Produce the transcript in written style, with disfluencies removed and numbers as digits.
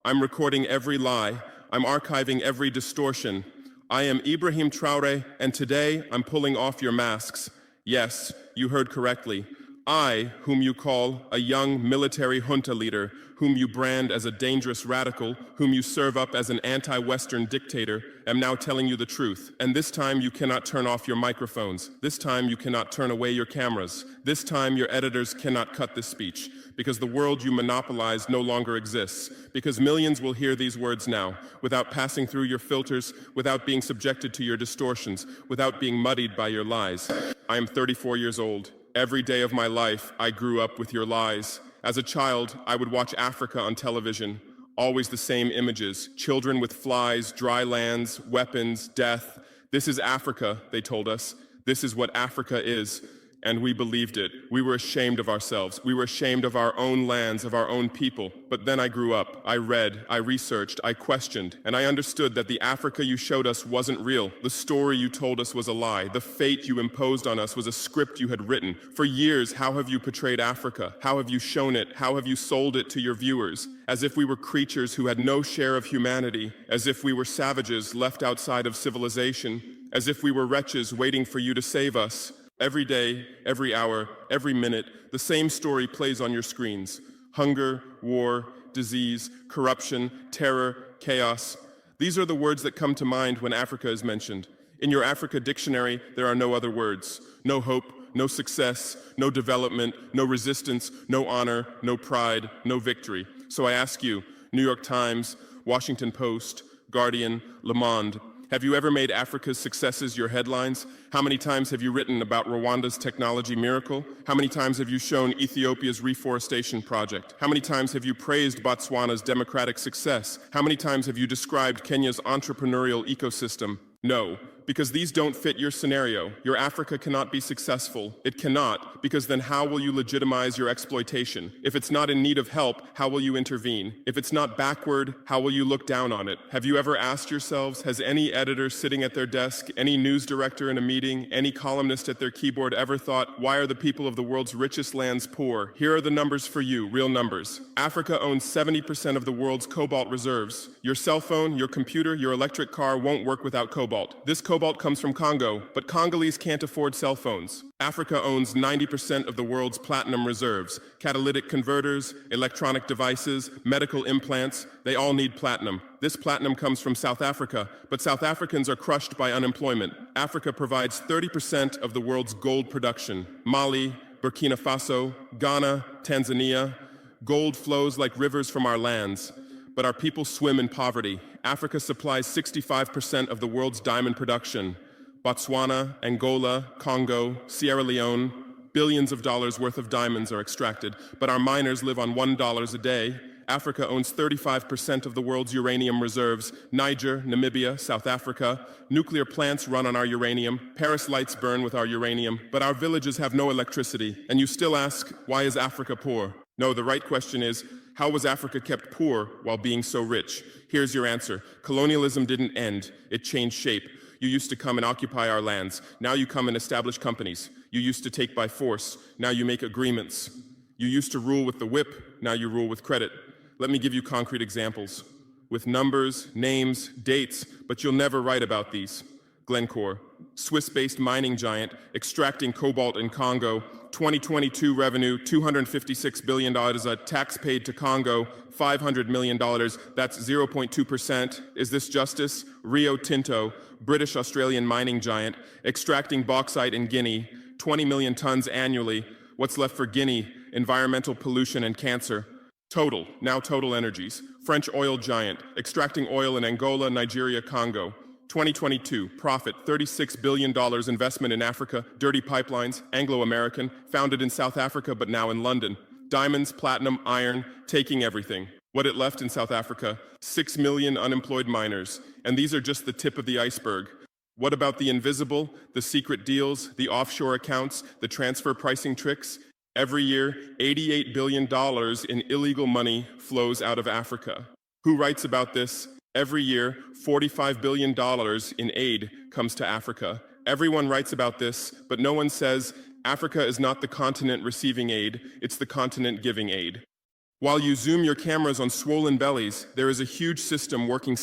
I'm recording every lie. I'm archiving every distortion. I am Ibrahim Traore, and today I'm pulling off your masks. Yes, you heard correctly. I, whom you call a young military junta leader, whom you brand as a dangerous radical, whom you serve up as an anti-Western dictator, am now telling you the truth. And this time you cannot turn off your microphones. This time you cannot turn away your cameras. This time your editors cannot cut this speech, because the world you monopolize no longer exists, because millions will hear these words now, without passing through your filters, without being subjected to your distortions, without being muddied by your lies. I am 34 years old. Every day of my life, I grew up with your lies. As a child, I would watch Africa on television. Always the same images: children with flies, dry lands, weapons, death. This is Africa, they told us. This is what Africa is. And we believed it. We were ashamed of ourselves. We were ashamed of our own lands, of our own people. But then I grew up. I read, I researched, I questioned, and I understood that the Africa you showed us wasn't real. The story you told us was a lie. The fate you imposed on us was a script you had written. For years, how have you portrayed Africa? How have you shown it? How have you sold it to your viewers? As if we were creatures who had no share of humanity, as if we were savages left outside of civilization, as if we were wretches waiting for you to save us. Every day, every hour, every minute, the same story plays on your screens. Hunger, war, disease, corruption, terror, chaos. These are the words that come to mind when Africa is mentioned. In your Africa dictionary, there are no other words. No hope, no success, no development, no resistance, no honor, no pride, no victory. So I ask you, New York Times, Washington Post, Guardian, Le Monde, have you ever made Africa's successes your headlines? How many times have you written about Rwanda's technology miracle? How many times have you shown Ethiopia's reforestation project? How many times have you praised Botswana's democratic success? How many times have you described Kenya's entrepreneurial ecosystem? No, because these don't fit your scenario. Your Africa cannot be successful. It cannot, because then how will you legitimize your exploitation? If it's not in need of help, how will you intervene? If it's not backward, how will you look down on it? Have you ever asked yourselves, has any editor sitting at their desk, any news director in a meeting, any columnist at their keyboard ever thought, why are the people of the world's richest lands poor? Here are the numbers for you, real numbers. Africa owns 70% of the world's cobalt reserves. Your cell phone, your computer, your electric car won't work without cobalt. This cobalt comes from Congo, but Congolese can't afford cell phones. Africa owns 90% of the world's platinum reserves. Catalytic converters, electronic devices, medical implants, they all need platinum. This platinum comes from South Africa, but South Africans are crushed by unemployment. Africa provides 30% of the world's gold production. Mali, Burkina Faso, Ghana, Tanzania. Gold flows like rivers from our lands, but our people swim in poverty. Africa supplies 65% of the world's diamond production. Botswana, Angola, Congo, Sierra Leone, billions of dollars worth of diamonds are extracted, but our miners live on $1 a day. Africa owns 35% of the world's uranium reserves. Niger, Namibia, South Africa. Nuclear plants run on our uranium. Paris lights burn with our uranium, but our villages have no electricity. And you still ask, why is Africa poor? No, the right question is, how was Africa kept poor while being so rich? Here's your answer. Colonialism didn't end. It changed shape. You used to come and occupy our lands. Now you come and establish companies. You used to take by force. Now you make agreements. You used to rule with the whip. Now you rule with credit. Let me give you concrete examples. With numbers, names, dates, but you'll never write about these. Glencore, Swiss-based mining giant, extracting cobalt in Congo. 2022 revenue, $256 billion, a tax paid to Congo, $500 million, that's 0.2%. Is this justice? Rio Tinto, British-Australian mining giant, extracting bauxite in Guinea, 20 million tons annually. What's left for Guinea? Environmental pollution and cancer. Total, now Total Energies, French oil giant, extracting oil in Angola, Nigeria, Congo. 2022, profit, $36 billion investment in Africa, dirty pipelines, Anglo-American, founded in South Africa but now in London. Diamonds, platinum, iron, taking everything. What it left in South Africa? 6 million unemployed miners. And these are just the tip of the iceberg. What about the invisible, the secret deals, the offshore accounts, the transfer pricing tricks? Every year, $88 billion in illegal money flows out of Africa. Who writes about this? Every year, $45 billion in aid comes to Africa. Everyone writes about this, but no one says Africa is not the continent receiving aid, it's the continent giving aid. While you zoom your cameras on swollen bellies, there is a huge system working